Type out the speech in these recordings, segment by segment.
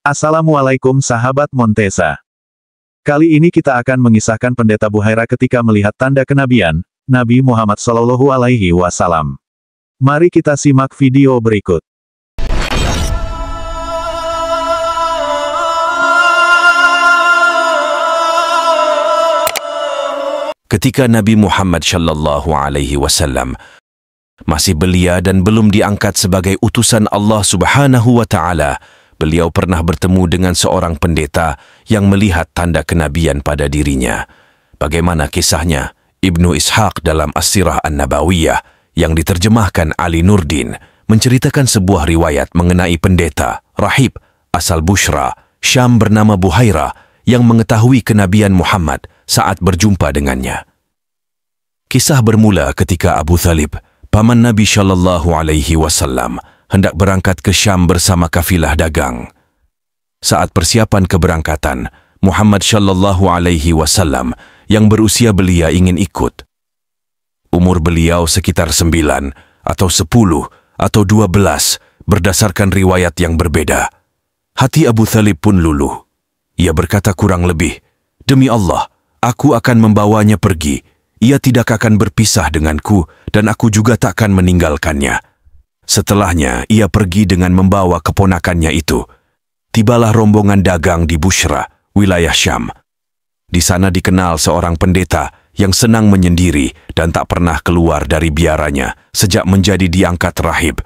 Assalamualaikum sahabat Montesa. Kali ini kita akan mengisahkan pendeta Buhaira ketika melihat tanda kenabian, Nabi Muhammad SAW. Mari kita simak video berikut. Ketika Nabi Muhammad SAW masih belia dan belum diangkat sebagai utusan Allah Subhanahu wa Ta'ala, beliau pernah bertemu dengan seorang pendeta yang melihat tanda kenabian pada dirinya. Bagaimana kisahnya? Ibnu Ishaq dalam As-Sirah An-Nabawiyah yang diterjemahkan Ali Nurdin menceritakan sebuah riwayat mengenai pendeta, rahib, asal Bushra, Syam bernama Buhaira yang mengetahui kenabian Muhammad saat berjumpa dengannya. Kisah bermula ketika Abu Thalib, paman Nabi SAW, hendak berangkat ke Syam bersama kafilah dagang. Saat persiapan keberangkatan, Muhammad SAW yang berusia belia ingin ikut. Umur beliau sekitar 9 atau 10 atau 12 berdasarkan riwayat yang berbeda. Hati Abu Thalib pun luluh. Ia berkata kurang lebih, "Demi Allah, aku akan membawanya pergi. Ia tidak akan berpisah denganku dan aku juga takkan meninggalkannya." Setelahnya, ia pergi dengan membawa keponakannya itu. Tibalah rombongan dagang di Bushra, wilayah Syam. Di sana dikenal seorang pendeta yang senang menyendiri dan tak pernah keluar dari biaranya sejak menjadi diangkat rahib.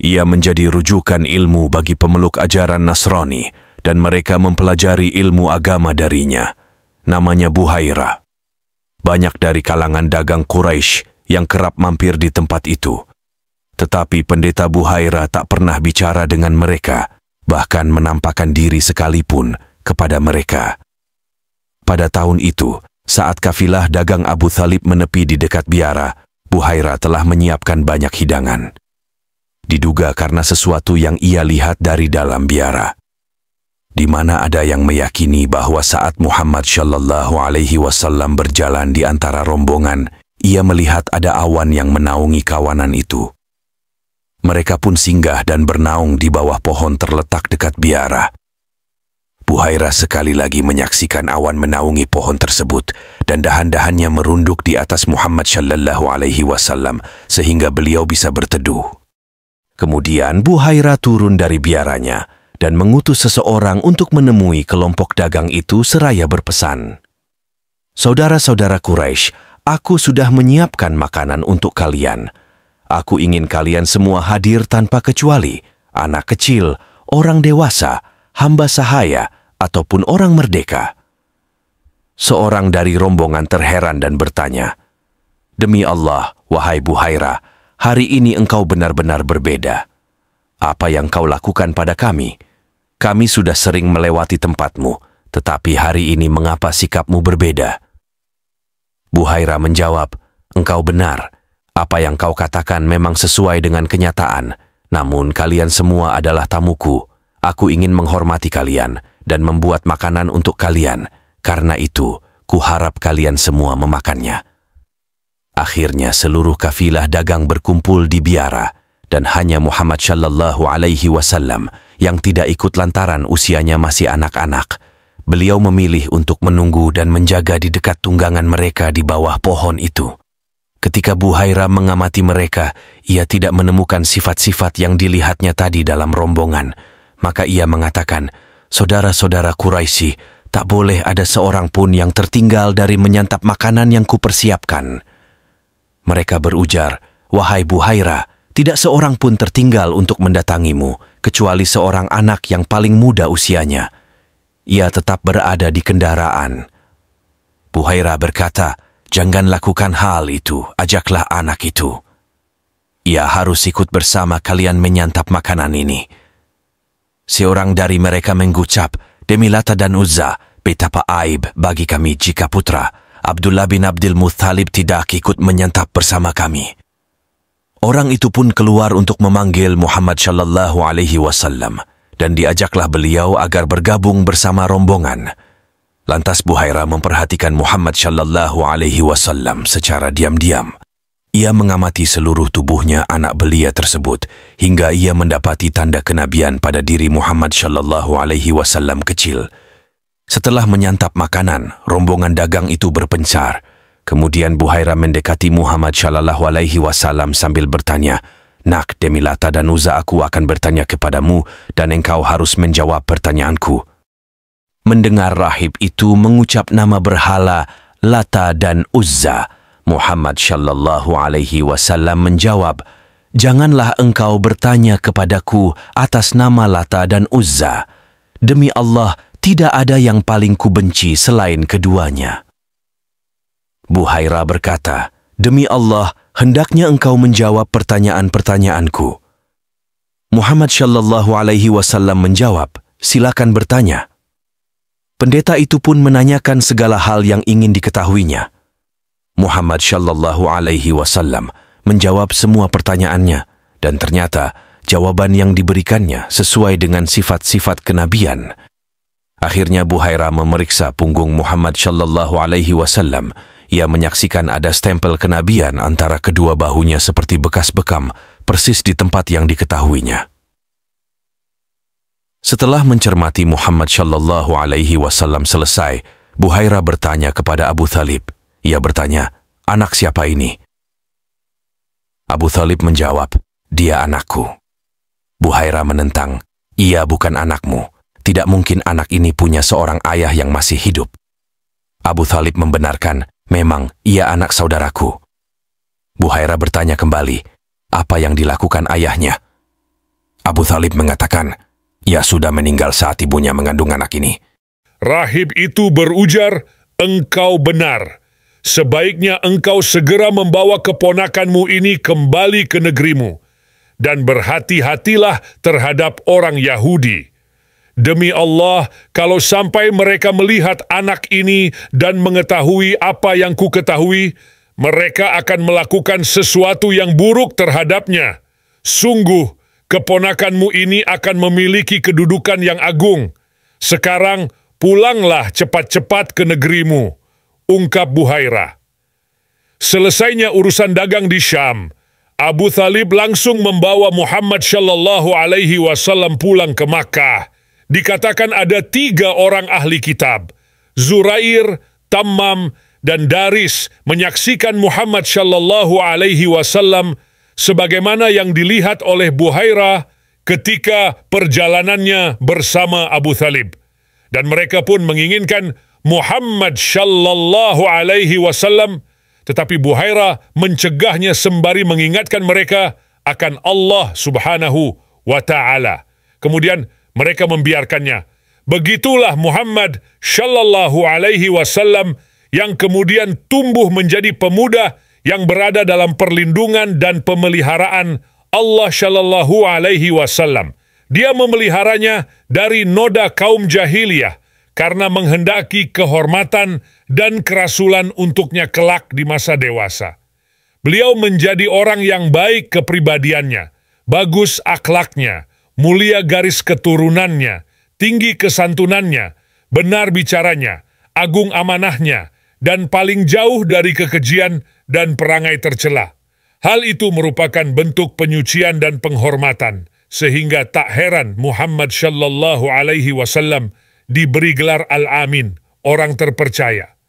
Ia menjadi rujukan ilmu bagi pemeluk ajaran Nasrani dan mereka mempelajari ilmu agama darinya. Namanya Buhaira. Banyak dari kalangan dagang Quraisy yang kerap mampir di tempat itu. Tetapi pendeta Buhaira tak pernah bicara dengan mereka, bahkan menampakkan diri sekalipun kepada mereka. Pada tahun itu, saat kafilah dagang Abu Thalib menepi di dekat biara, Buhaira telah menyiapkan banyak hidangan. Diduga karena sesuatu yang ia lihat dari dalam biara. Di mana ada yang meyakini bahwa saat Muhammad SAW berjalan di antara rombongan, ia melihat ada awan yang menaungi kawanan itu. Mereka pun singgah dan bernaung di bawah pohon terletak dekat biara. Buhaira sekali lagi menyaksikan awan menaungi pohon tersebut dan dahan-dahannya merunduk di atas Muhammad SAW sehingga beliau bisa berteduh. Kemudian Buhaira turun dari biaranya dan mengutus seseorang untuk menemui kelompok dagang itu seraya berpesan, "Saudara-saudara Quraisy, aku sudah menyiapkan makanan untuk kalian. Aku ingin kalian semua hadir tanpa kecuali, anak kecil, orang dewasa, hamba sahaya, ataupun orang merdeka." Seorang dari rombongan terheran dan bertanya, "Demi Allah, wahai Buhaira, hari ini engkau benar-benar berbeda. Apa yang kau lakukan pada kami? Kami sudah sering melewati tempatmu, tetapi hari ini mengapa sikapmu berbeda?" Buhaira menjawab, "Engkau benar. Apa yang kau katakan memang sesuai dengan kenyataan, namun kalian semua adalah tamuku. Aku ingin menghormati kalian dan membuat makanan untuk kalian. Karena itu, kuharap kalian semua memakannya." Akhirnya seluruh kafilah dagang berkumpul di biara dan hanya Muhammad SAW yang tidak ikut lantaran usianya masih anak-anak. Beliau memilih untuk menunggu dan menjaga di dekat tunggangan mereka di bawah pohon itu. Ketika Buhaira mengamati mereka, ia tidak menemukan sifat-sifat yang dilihatnya tadi dalam rombongan. Maka ia mengatakan, "Saudara-saudara Quraisy, tak boleh ada seorang pun yang tertinggal dari menyantap makanan yang kupersiapkan." Mereka berujar, "Wahai Buhaira, tidak seorang pun tertinggal untuk mendatangimu, kecuali seorang anak yang paling muda usianya. Ia tetap berada di kendaraan." Buhaira berkata, "Jangan lakukan hal itu, ajaklah anak itu. Ia harus ikut bersama kalian menyantap makanan ini." Seorang dari mereka mengucap, "Demi Lata dan Uzza, betapa aib bagi kami jika putra Abdullah bin Abdul Muthalib tidak ikut menyantap bersama kami." Orang itu pun keluar untuk memanggil Muhammad SAW dan diajaklah beliau agar bergabung bersama rombongan. Lantas Buhaira memperhatikan Muhammad SAW secara diam-diam. Ia mengamati seluruh tubuhnya anak belia tersebut hingga ia mendapati tanda kenabian pada diri Muhammad sallallahu alaihi wasallam kecil. Setelah menyantap makanan, rombongan dagang itu berpencar. Kemudian Buhairah mendekati Muhammad sallallahu alaihi wasallam sambil bertanya, "Nak, demi Lata dan Uzza aku akan bertanya kepadamu dan engkau harus menjawab pertanyaanku." Mendengar rahib itu mengucap nama berhala Lata dan Uzza, Muhammad sallallahu alaihi wasallam menjawab, "Janganlah engkau bertanya kepadaku atas nama Lata dan Uzza. Demi Allah, tidak ada yang paling kubenci selain keduanya." Buhairah berkata, "Demi Allah, hendaknya engkau menjawab pertanyaan-pertanyaanku." Muhammad sallallahu alaihi wasallam menjawab, "Silakan bertanya." Pendeta itu pun menanyakan segala hal yang ingin diketahuinya. Muhammad sallallahu alaihi wasallam menjawab semua pertanyaannya dan ternyata jawaban yang diberikannya sesuai dengan sifat-sifat kenabian. Akhirnya Buhairah memeriksa punggung Muhammad sallallahu alaihi wasallam. Ia menyaksikan ada stempel kenabian antara kedua bahunya seperti bekas bekam, persis di tempat yang diketahuinya. Setelah mencermati Muhammad sallallahu alaihi wasallam selesai, Buhairah bertanya kepada Abu Thalib. Ia bertanya, "Anak siapa ini?" Abu Thalib menjawab, "Dia anakku." Buhairah menentang, "Ia bukan anakmu. Tidak mungkin anak ini punya seorang ayah yang masih hidup." Abu Thalib membenarkan, "Memang ia anak saudaraku." Buhairah bertanya kembali, "Apa yang dilakukan ayahnya?" Abu Thalib mengatakan, "Ia sudah meninggal saat ibunya mengandung anak ini." Rahib itu berujar, "Engkau benar. Sebaiknya engkau segera membawa keponakanmu ini kembali ke negerimu, dan berhati-hatilah terhadap orang Yahudi. Demi Allah, kalau sampai mereka melihat anak ini dan mengetahui apa yang ku ketahui, mereka akan melakukan sesuatu yang buruk terhadapnya. Sungguh, keponakanmu ini akan memiliki kedudukan yang agung. Sekarang, pulanglah cepat-cepat ke negerimu," ungkap Buhairah. Selesainya urusan dagang di Syam, Abu Thalib langsung membawa Muhammad sallallahu alaihi wasallam pulang ke Makkah. Dikatakan ada 3 orang ahli kitab, Zurair, Tammam, dan Daris, menyaksikan Muhammad sallallahu alaihi wasallam sebagaimana yang dilihat oleh Buhairah ketika perjalanannya bersama Abu Thalib. Dan mereka pun menginginkan Muhammad sallallahu alaihi wasallam, tetapi Buhairah mencegahnya sembari mengingatkan mereka akan Allah subhanahu wa ta'ala. Kemudian mereka membiarkannya. Begitulah Muhammad sallallahu alaihi wasallam yang kemudian tumbuh menjadi pemuda yang berada dalam perlindungan dan pemeliharaan Allah sallallahu alaihi wasallam. Dia memeliharanya dari noda kaum jahiliyah karena menghendaki kehormatan dan kerasulan untuknya kelak di masa dewasa. Beliau menjadi orang yang baik kepribadiannya, bagus akhlaknya, mulia garis keturunannya, tinggi kesantunannya, benar bicaranya, agung amanahnya, dan paling jauh dari kekejian dan perangai tercela. Hal itu merupakan bentuk penyucian dan penghormatan, sehingga tak heran Muhammad sallallahu alaihi wasallam diberi gelar Al-Amin, orang terpercaya.